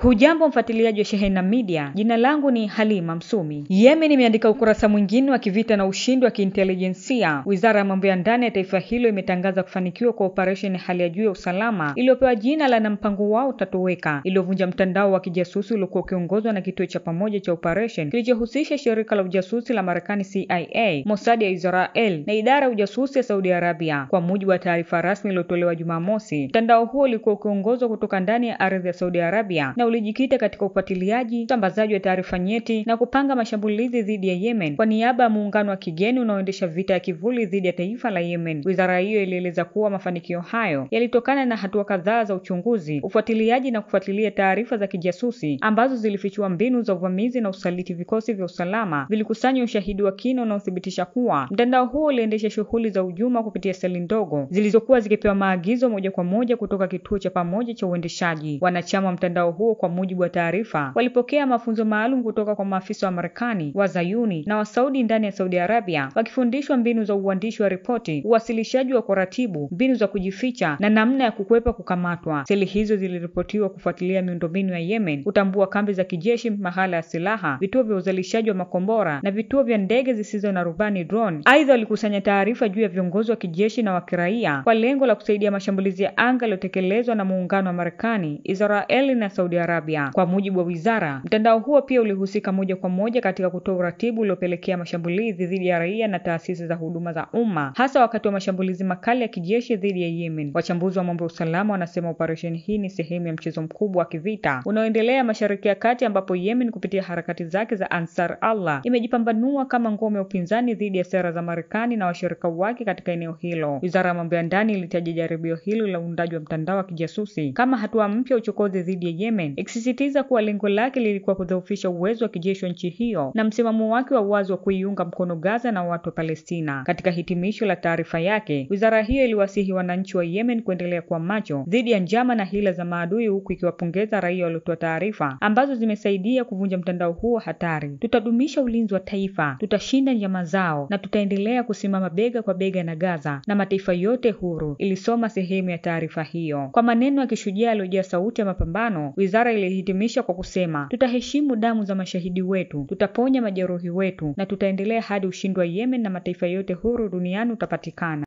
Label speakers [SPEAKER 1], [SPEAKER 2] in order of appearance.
[SPEAKER 1] Hujambo mfuatiliaji wa Shehena Media, jina langu ni Halima Msumi. Yemen imeandika ukurasa mwingine wa kivita na ushindi wa kiintelijensia. Wizara ya mambo ya ndani ya taifa hilo imetangaza kufanikiwa kwa operesheni hali ya juu ya usalama iliyopewa jina la na mpango wao utatoweka, iliyovunja mtandao wa kijasusi uliokuwa ukiongozwa na kituo cha pamoja cha operesheni kilichohusisha shirika la ujasusi la Marekani CIA, Mossad ya Israel na idara ya ujasusi ya Saudi Arabia. Kwa mujibu wa taarifa rasmi iliyotolewa Jumamosi, mtandao huo ulikuwa ukiongozwa kutoka ndani ya ardhi ya Saudi Arabia na ulijikita katika ufuatiliaji, usambazaji wa taarifa nyeti na kupanga mashambulizi dhidi ya Yemen kwa niaba ya muungano wa kigeni unaoendesha vita ya kivuli dhidi ya taifa la Yemen. Wizara hiyo ilieleza kuwa mafanikio hayo yalitokana na hatua kadhaa za uchunguzi, ufuatiliaji na kufuatilia taarifa za kijasusi ambazo zilifichua mbinu za uvamizi na usaliti. Vikosi vya usalama vilikusanya ushahidi wa kina unaothibitisha kuwa mtandao huo uliendesha shughuli za hujuma kupitia seli ndogo zilizokuwa zikipewa maagizo moja kwa moja kutoka kituo cha pamoja cha uendeshaji. Wanachama wa mtandao huo, kwa mujibu wa taarifa, walipokea mafunzo maalum kutoka kwa maafisa wa Marekani, wa Zayuni na wa Saudi ndani ya Saudi Arabia, wakifundishwa mbinu za uandishi wa ripoti, uwasilishaji wa kuratibu, mbinu za kujificha na namna ya kukwepa kukamatwa. Seli hizo ziliripotiwa kufuatilia miundombinu ya Yemen, kutambua kambi za kijeshi, mahala ya silaha, vituo vya uzalishaji wa makombora na vituo vya ndege zisizo na rubani drone. Aidha, walikusanya taarifa juu ya viongozi wa kijeshi na wa kiraia kwa lengo la kusaidia mashambulizi ya anga yaliyotekelezwa na muungano wa Marekani, Israeli na Saudi Arabia. Kwa mujibu wa wizara, mtandao huo pia ulihusika moja kwa moja katika kutoa uratibu uliopelekea mashambulizi dhidi ya raia na taasisi za huduma za umma, hasa wakati wa mashambulizi makali ya kijeshi dhidi ya Yemen. Wachambuzi wa mambo ya usalama wanasema operesheni hii ni sehemu ya mchezo mkubwa wa kivita unaoendelea Mashariki ya Kati, ambapo Yemen kupitia harakati zake za Ansar Allah imejipambanua kama ngome ya upinzani dhidi ya sera za Marekani na washirika wake katika eneo hilo. Wizara ya mambo ya ndani ilitaja jaribio hilo la uundaji wa mtandao wa kijasusi kama hatua mpya ya uchokozi dhidi ya Yemen, ikisisitiza kuwa lengo lake lilikuwa kudhoofisha uwezo wa kijeshi wa nchi hiyo na msimamo wake wa wazi wa kuiunga mkono Gaza na watu wa Palestina. Katika hitimisho la taarifa yake, wizara hiyo iliwasihi wananchi wa Yemen kuendelea kuwa macho dhidi ya njama na hila za maadui, huku ikiwapongeza raia waliotoa taarifa ambazo zimesaidia kuvunja mtandao huo hatari. Tutadumisha ulinzi wa taifa, tutashinda njama zao na tutaendelea kusimama bega kwa bega na Gaza na mataifa yote huru, ilisoma sehemu ya taarifa hiyo. Kwa maneno ya kishujaa yaliyojaa sauti ya mapambano, wizara ilihitimisha kwa kusema, tutaheshimu damu za mashahidi wetu, tutaponya majeruhi wetu na tutaendelea hadi ushindi wa Yemen na mataifa yote huru duniani utapatikana.